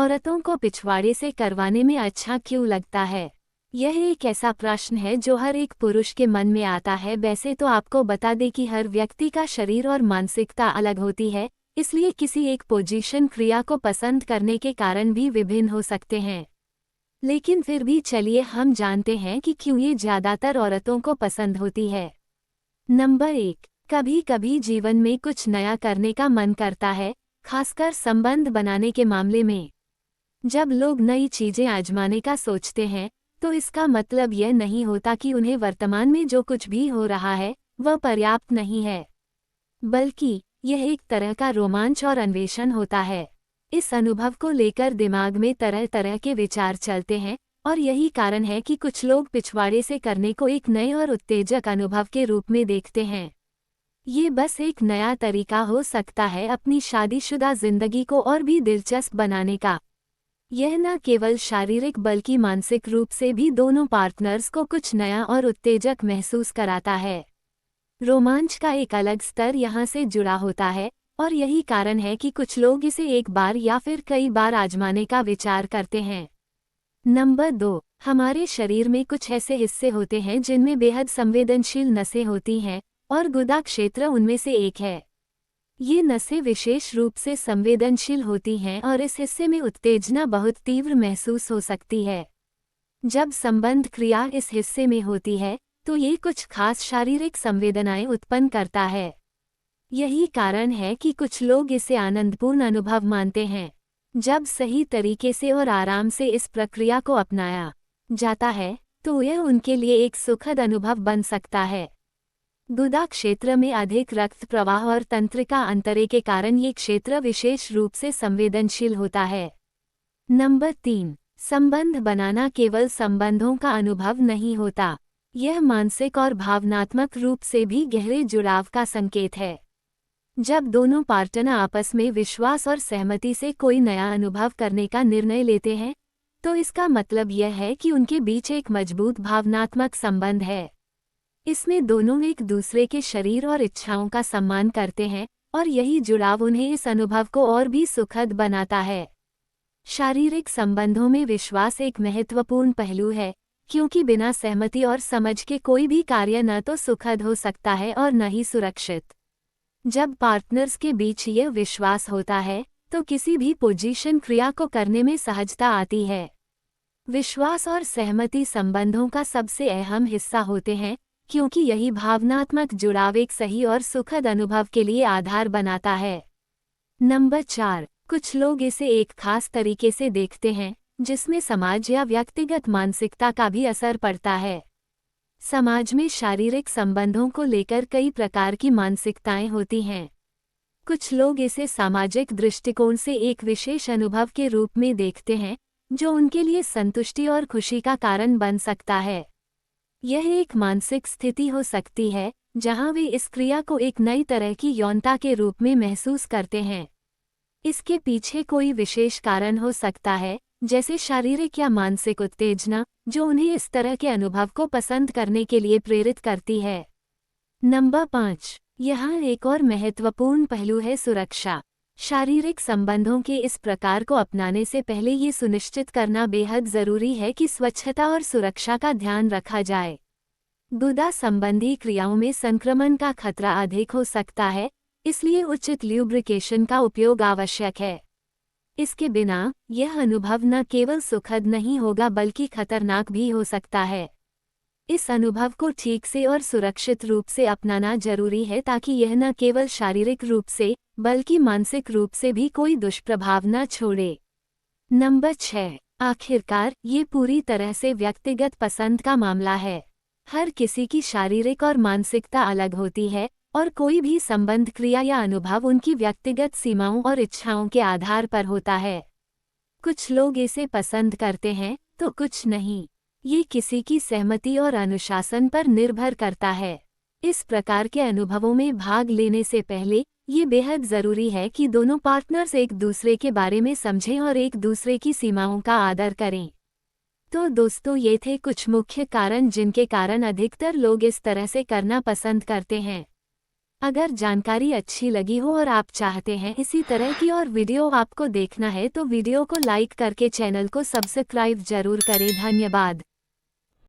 औरतों को पिछवाड़े से करवाने में अच्छा क्यों लगता है? यह एक ऐसा प्रश्न है जो हर एक पुरुष के मन में आता है। वैसे तो आपको बता दें कि हर व्यक्ति का शरीर और मानसिकता अलग होती है, इसलिए किसी एक पोजीशन क्रिया को पसंद करने के कारण भी विभिन्न हो सकते हैं। लेकिन फिर भी चलिए हम जानते हैं कि क्यों ये ज़्यादातर औरतों को पसंद होती है। नंबर 1, कभी कभी जीवन में कुछ नया करने का मन करता है, खासकर संबंध बनाने के मामले में। जब लोग नई चीजें आजमाने का सोचते हैं, तो इसका मतलब यह नहीं होता कि उन्हें वर्तमान में जो कुछ भी हो रहा है वह पर्याप्त नहीं है, बल्कि यह एक तरह का रोमांच और अन्वेषण होता है। इस अनुभव को लेकर दिमाग में तरह तरह के विचार चलते हैं, और यही कारण है कि कुछ लोग पिछवाड़े से करने को एक नए और उत्तेजक अनुभव के रूप में देखते हैं। ये बस एक नया तरीका हो सकता है अपनी शादीशुदा जिंदगी को और भी दिलचस्प बनाने का। यह न केवल शारीरिक बल्कि मानसिक रूप से भी दोनों पार्टनर्स को कुछ नया और उत्तेजक महसूस कराता है। रोमांच का एक अलग स्तर यहाँ से जुड़ा होता है, और यही कारण है कि कुछ लोग इसे एक बार या फिर कई बार आजमाने का विचार करते हैं। नंबर 2, हमारे शरीर में कुछ ऐसे हिस्से होते हैं जिनमें बेहद संवेदनशील नसें होती हैं, और गुदा क्षेत्र उनमें से एक है। ये नसें विशेष रूप से संवेदनशील होती हैं और इस हिस्से में उत्तेजना बहुत तीव्र महसूस हो सकती है। जब संबंध क्रिया इस हिस्से में होती है, तो ये कुछ खास शारीरिक संवेदनाएं उत्पन्न करता है। यही कारण है कि कुछ लोग इसे आनंदपूर्ण अनुभव मानते हैं। जब सही तरीके से और आराम से इस प्रक्रिया को अपनाया जाता है, तो यह उनके लिए एक सुखद अनुभव बन सकता है। गुदा क्षेत्र में अधिक रक्त प्रवाह और तंत्रिका अंतरे के कारण ये क्षेत्र विशेष रूप से संवेदनशील होता है। नंबर 3, संबंध बनाना केवल संबंधों का अनुभव नहीं होता, यह मानसिक और भावनात्मक रूप से भी गहरे जुड़ाव का संकेत है। जब दोनों पार्टनर आपस में विश्वास और सहमति से कोई नया अनुभव करने का निर्णय लेते हैं, तो इसका मतलब यह है कि उनके बीच एक मजबूत भावनात्मक संबंध है। इसमें दोनों एक दूसरे के शरीर और इच्छाओं का सम्मान करते हैं, और यही जुड़ाव उन्हें इस अनुभव को और भी सुखद बनाता है। शारीरिक संबंधों में विश्वास एक महत्वपूर्ण पहलू है, क्योंकि बिना सहमति और समझ के कोई भी कार्य न तो सुखद हो सकता है और न ही सुरक्षित। जब पार्टनर्स के बीच यह विश्वास होता है, तो किसी भी पोजीशन क्रिया को करने में सहजता आती है। विश्वास और सहमति संबंधों का सबसे अहम हिस्सा होते हैं, क्योंकि यही भावनात्मक जुड़ाव एक सही और सुखद अनुभव के लिए आधार बनाता है। नंबर 4, कुछ लोग इसे एक खास तरीके से देखते हैं, जिसमें समाज या व्यक्तिगत मानसिकता का भी असर पड़ता है। समाज में शारीरिक संबंधों को लेकर कई प्रकार की मानसिकताएं होती हैं। कुछ लोग इसे सामाजिक दृष्टिकोण से एक विशेष अनुभव के रूप में देखते हैं, जो उनके लिए संतुष्टि और खुशी का कारण बन सकता है। यह एक मानसिक स्थिति हो सकती है, जहां वे इस क्रिया को एक नई तरह की यौनता के रूप में महसूस करते हैं। इसके पीछे कोई विशेष कारण हो सकता है, जैसे शारीरिक या मानसिक उत्तेजना, जो उन्हें इस तरह के अनुभव को पसंद करने के लिए प्रेरित करती है। नंबर 5, यहाँ एक और महत्वपूर्ण पहलू है सुरक्षा। शारीरिक संबंधों के इस प्रकार को अपनाने से पहले ये सुनिश्चित करना बेहद जरूरी है कि स्वच्छता और सुरक्षा का ध्यान रखा जाए। गुदा संबंधी क्रियाओं में संक्रमण का खतरा अधिक हो सकता है, इसलिए उचित ल्यूब्रिकेशन का उपयोग आवश्यक है। इसके बिना यह अनुभव न केवल सुखद नहीं होगा बल्कि खतरनाक भी हो सकता है। इस अनुभव को ठीक से और सुरक्षित रूप से अपनाना जरूरी है, ताकि यह न केवल शारीरिक रूप से बल्कि मानसिक रूप से भी कोई दुष्प्रभाव न छोड़े। नंबर 6, आखिरकार ये पूरी तरह से व्यक्तिगत पसंद का मामला है। हर किसी की शारीरिक और मानसिकता अलग होती है, और कोई भी संबंध क्रिया या अनुभव उनकी व्यक्तिगत सीमाओं और इच्छाओं के आधार पर होता है। कुछ लोग इसे पसंद करते हैं तो कुछ नहीं। ये किसी की सहमति और अनुशासन पर निर्भर करता है। इस प्रकार के अनुभवों में भाग लेने से पहले ये बेहद जरूरी है कि दोनों पार्टनर्स एक दूसरे के बारे में समझें और एक दूसरे की सीमाओं का आदर करें। तो दोस्तों, ये थे कुछ मुख्य कारण जिनके कारण अधिकतर लोग इस तरह से करना पसंद करते हैं। अगर जानकारी अच्छी लगी हो और आप चाहते हैं इसी तरह की और वीडियो आपको देखना है तो वीडियो को लाइक करके चैनल को सब्सक्राइब जरूर करें। धन्यवाद।